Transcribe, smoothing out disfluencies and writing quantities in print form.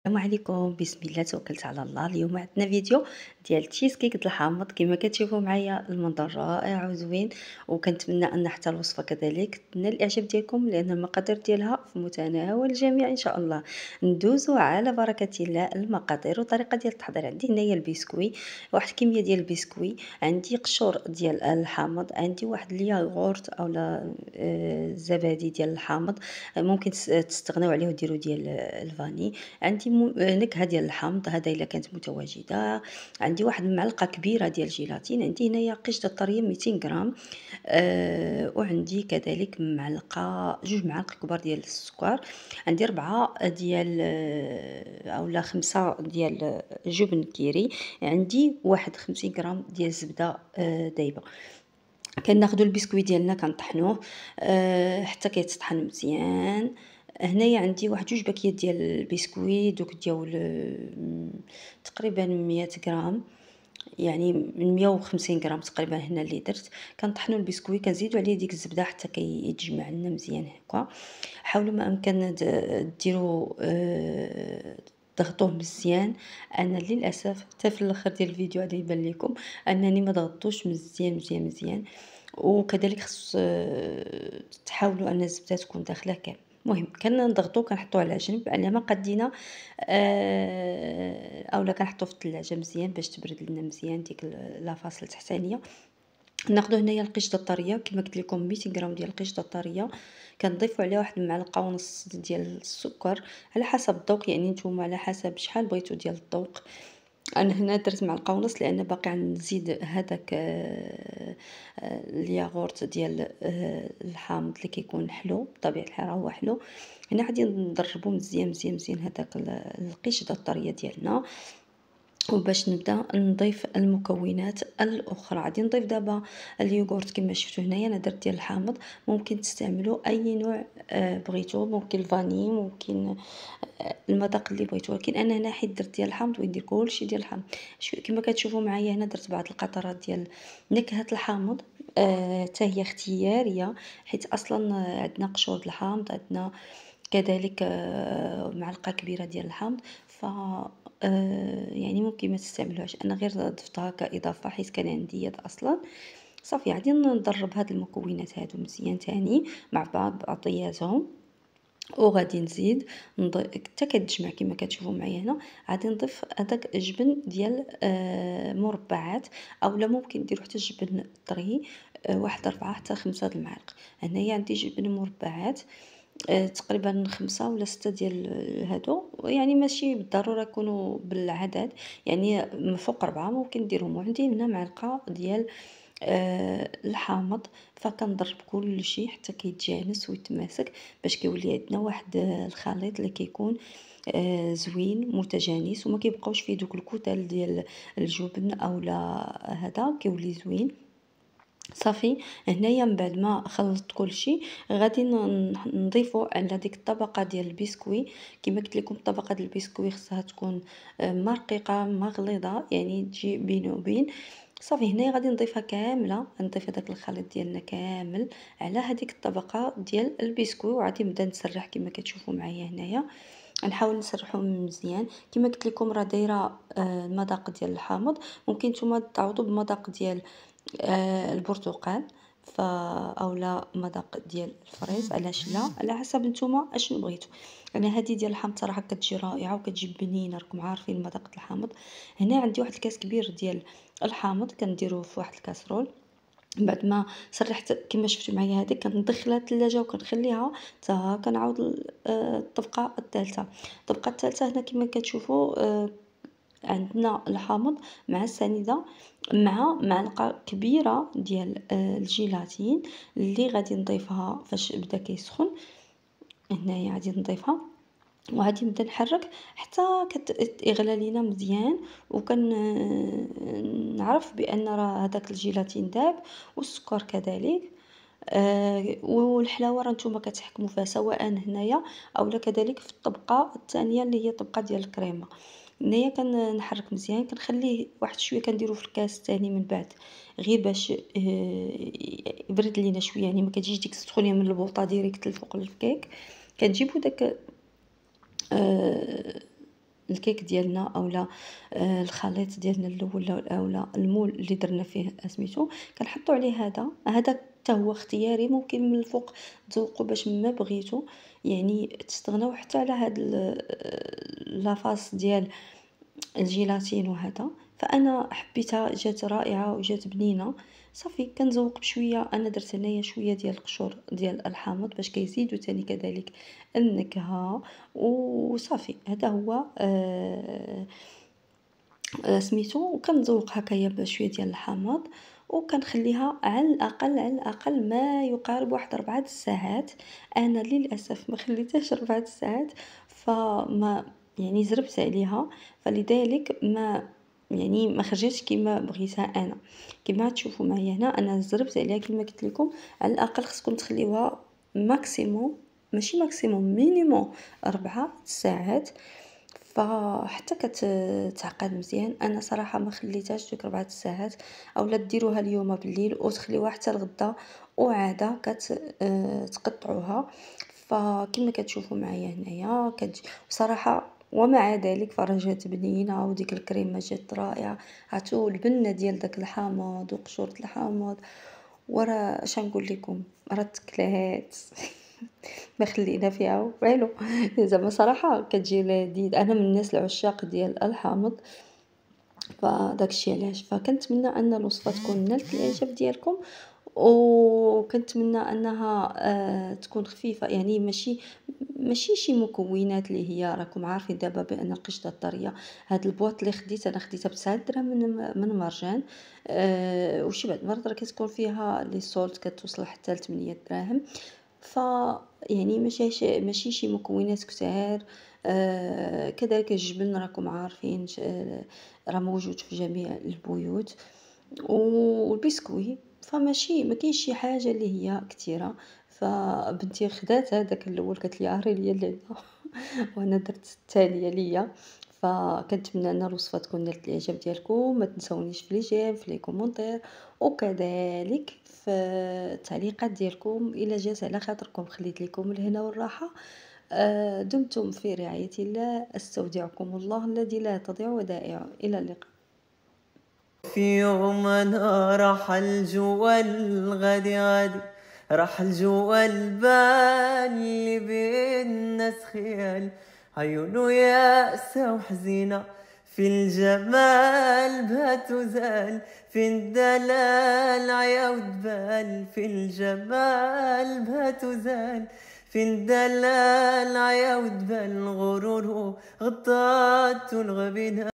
السلام عليكم، بسم الله توكلت على الله. اليوم عندنا فيديو ديال تشيز كيك د الحامض. كما كتشوفوا معايا المنظر رائع وزوين، وكنتمنى ان حتى الوصفه كذلك تنال الاعجاب ديالكم، لان المقادير ديالها في متناول الجميع ان شاء الله. ندوزو على بركه الله المقادير وطريقه ديال التحضير. عندي هنايا البسكوي، واحد الكميه ديال البسكوي، عندي قشور ديال الحامض، عندي واحد الياغورت اولا الزبادي ديال الحامض. ممكن تستغناو عليه وديروا ديال الفاني. عندي نكهه ديال الحامض هذا الا كانت متواجده. عندي واحد المعلقه كبيره ديال الجيلاتين. عندي هنايا قشطه طريه 200 غرام. وعندي كذلك جوج معالق كبار ديال السكر. عندي 4 ديال اولا 5 ديال جبن كيري. عندي واحد 50 غرام ديال الزبده دايبه. كناخذوا البسكويت ديالنا كنطحنوه حتى كيتطحن مزيان. هنايا عندي واحد جوج باكيات ديال البسكويت دوك ديال تقريبا 100 غرام، يعني من 150 غرام تقريبا هنا اللي درت. كنطحنوا البسكويت كنزيدوا عليه ديك الزبده حتى كيتجمع لنا مزيان هكا. حاولوا ما امكن ديروا ضغطوه مزيان. انا للاسف حتى في الاخر ديال الفيديو غادي يبان لكم انني ما ضغطوش مزيان مزيان مزيان. وكذلك خص تحاولوا ان الزبده تكون داخله كامل. المهم كنضغطو كنحطوه على جنب على ما قدينا. اولا كنحطوه في الثلاجه مزيان باش تبرد لنا مزيان ديك لافاصل التحتانيه. ناخذ هنايا القشطه الطريه كما قلت لكم 200 غرام ديال القشطه الطريه. كنضيفوا عليها واحد المعلقه ونص ديال السكر على حسب الذوق، يعني نتوما على حسب شحال بغيتو ديال الذوق. انا هنا درت معلقه ونص لان باقي نزيد هذاك الياغورت ديال الحامض اللي كيكون حلو بطبيعه الحال، راه هو حلو. هنا غادي نضربو مزيان مزيان مزيان هذاك القشطه الطريه ديالنا. وباش نبدا نضيف المكونات الاخرى غادي نضيف دابا اليوغورت كما شفتوا هنايا انا درت ديال الحامض. ممكن تستعملوا اي نوع بغيتو، ممكن الفاني، ممكن المذاق اللي بغيتو، ولكن انا هنا حيت درت ديال الحامض ويدير كلشي ديال الحامض. كما كتشوفوا معايا هنا درت بعض القطرات ديال نكهه الحامض. حتى هي اختياريه حيت اصلا عندنا قشور الحامض، عندنا كذلك معلقه كبيره ديال الحامض. ف يعني ممكن ما تستعملوهاش، انا غير ضفتها كاضافه حيت كان عندي يد اصلا. صافي غادي نضرب هاد المكونات هادو مزيان تاني مع بعضياتهم. وغادي نزيد حتى كتجمع كما كتشوفوا معايا هنا. غادي نضيف هذاك الجبن ديال مربعات، اولا ممكن ديروا حتى الجبن طري. واحد 4 حتى 5 د المعالق. هنايا عندي جبن مربعات تقريبا 5 ولا 6 ديال هادو، يعني ماشي بالضروره يكونوا بالعدد، يعني من فوق 4 ممكن ديرهم. وعندي هنا معلقه ديال الحامض. فكنضرب كلشي حتى كيتجانس ويتماسك باش كيولي عندنا واحد الخليط اللي كيكون زوين متجانس، وما كيبقاوش فيه دوك الكتل ديال الجبن اولا هذا كيولي زوين. صافي هنايا من بعد ما خلطت كلشي غادي نضيفو على ديك الطبقه ديال البسكوي. كما قلت لكم الطبقه ديال البسكوي خصها تكون مرققه مغليظه، يعني تجي بين وبين. صافي هنايا غادي نضيفها كامله، نضيف هذاك الخليط ديالنا كامل على هذيك الطبقه ديال البسكوي. وغادي نبدا نسرح كما كتشوفوا معايا هنايا. نحاول نسرحهم مزيان. كما قلت لكم راه دايره المذاق ديال الحامض. ممكن نتوما تعوضوا بمذاق ديال البرتقال اولا مذاق ديال الفريز، علاش لا، على حسب نتوما اشنو بغيتو. انا هذه ديال الحامض صراحه كتجي رائعه وكتجي بنينه، راكم عارفين مذاق الحامض. هنا عندي واحد الكاس كبير ديال الحامض كنديروه في واحد الكاسرول. بعد ما سرحت كما شفتوا معايا هذه كندخلها الثلاجه وكنخليها حتى كنعاود الطبقه الثالثه. الطبقه الثالثه هنا كما كتشوفوا عندنا الحامض مع السنيده مع معلقه كبيره ديال الجيلاتين اللي غادي نضيفها فاش بدا كيسخن. هنايا غادي نضيفها وغادي نبدا نحرك حتى كتغلى لينا مزيان. نعرف بان راه هذاك الجيلاتين داب والسكر كذلك. والحلاوه راه نتوما كتحكموا فيها سواء هنايا اولا كذلك في الطبقه الثانيه اللي هي الطبقه ديال الكريمه. هنايا كنحرك مزيان كنخليه واحد شويه كنديرو في الكاس الثاني من بعد غير باش يبرد لينا شويه، يعني ما كتجيش ديك السخونيه من البوطه ديريكت الفوق الكيك. كنجيبو داك الكيك ديالنا اولا الخليط ديالنا الاول اولا المول اللي درنا فيه سميتو، كنحطوا عليه هذا حتى هو اختياري، ممكن من الفوق تذوقوا باش ما بغيتوا، يعني تستغناو حتى على هاد لافاس ديال الجيلاتين وهذا. فانا حبيتها، جات رائعه وجات بنينه. صافي كنزوق بشويه، انا درت هنايا شويه ديال القشور ديال الحامض باش كيزيدوا تاني كذلك النكهه. وصافي هذا هو سميتو. وكنزوق هكايا بشويه ديال الحامض، وكنخليها على الاقل ما يقارب واحد 4 ساعات. انا للاسف ما خليتهاش 4 ساعات، فما يعني زربت عليها، فلذلك ما خرجتش كما بغيتها انا. كما تشوفوا معايا هنا انا زربت عليها كما قلت لكم. على الاقل خصكم تخليوها ماكسيموم، ماشي ماكسيموم، مينيموم 4 ساعات، فحتى كتعقد مزيان. انا صراحه ما خليتهاش ديك 4 ساعات، اولا ديروها اليوم بالليل وتخليوها حتى الغدا، وعاده تقطعوها. فكما كتشوفوا معايا هنايا بصراحه ومع ذلك فرجات بنينه، وديك الكريمه جات رائعه. عرفتوا البنه ديال داك الحامض وقشوره الحامض، ورا اش نقول لكم، راه تكلات. ما خلينا فيها والو. زعما صراحه كتجي لذيذ. انا من الناس العشاق ديال الحامض، فداك الشيء علاش. فكنتمنى ان الوصفه تكون نالت الاعجاب ديالكم، وكنتمنى انها تكون خفيفه، يعني ماشي شي مكونات اللي هي راكم عارفين دابا بان القشطه الطريه. هاد البواط اللي خديت انا خديتها ب9 دراهم من مرجان. وشي بعض المرات راه كتكون فيها لي سولت كتوصل حتى ل 8 دراهم. ف يعني ماشي شي مكونات كتار. كذلك الجبن راكم عارفين راه موجود في جميع البيوت، والبسكوي. فماشي ما كاينش شي حاجه اللي هي كثيره. فبنتي خدات هذاك الاول قالت لي عاري ليا اللعبه. وانا درت التاليه ليا. فكنتمنى ان الوصفه تكون نالت الاعجاب ديالكم. ما تنسونيش في لي جيم، في لي كومونتير، وكذلك في التعليقات ديالكم. الى جات على خاطركم خليت لكم الهنا والراحه. دمتم في رعايه الله. استودعكم الله الذي لا تضيع ودائعه. الى اللقاء. في يوم انا رحل جوا الغادي غادي، رحل جوا البال اللي بينا خيال، عيونه ياسة وحزينة في الجمال بات وزال، في الدلال عياود بال، في الجمال بات وزال، في الدلال عياود بال، غروره غطات الغبنة.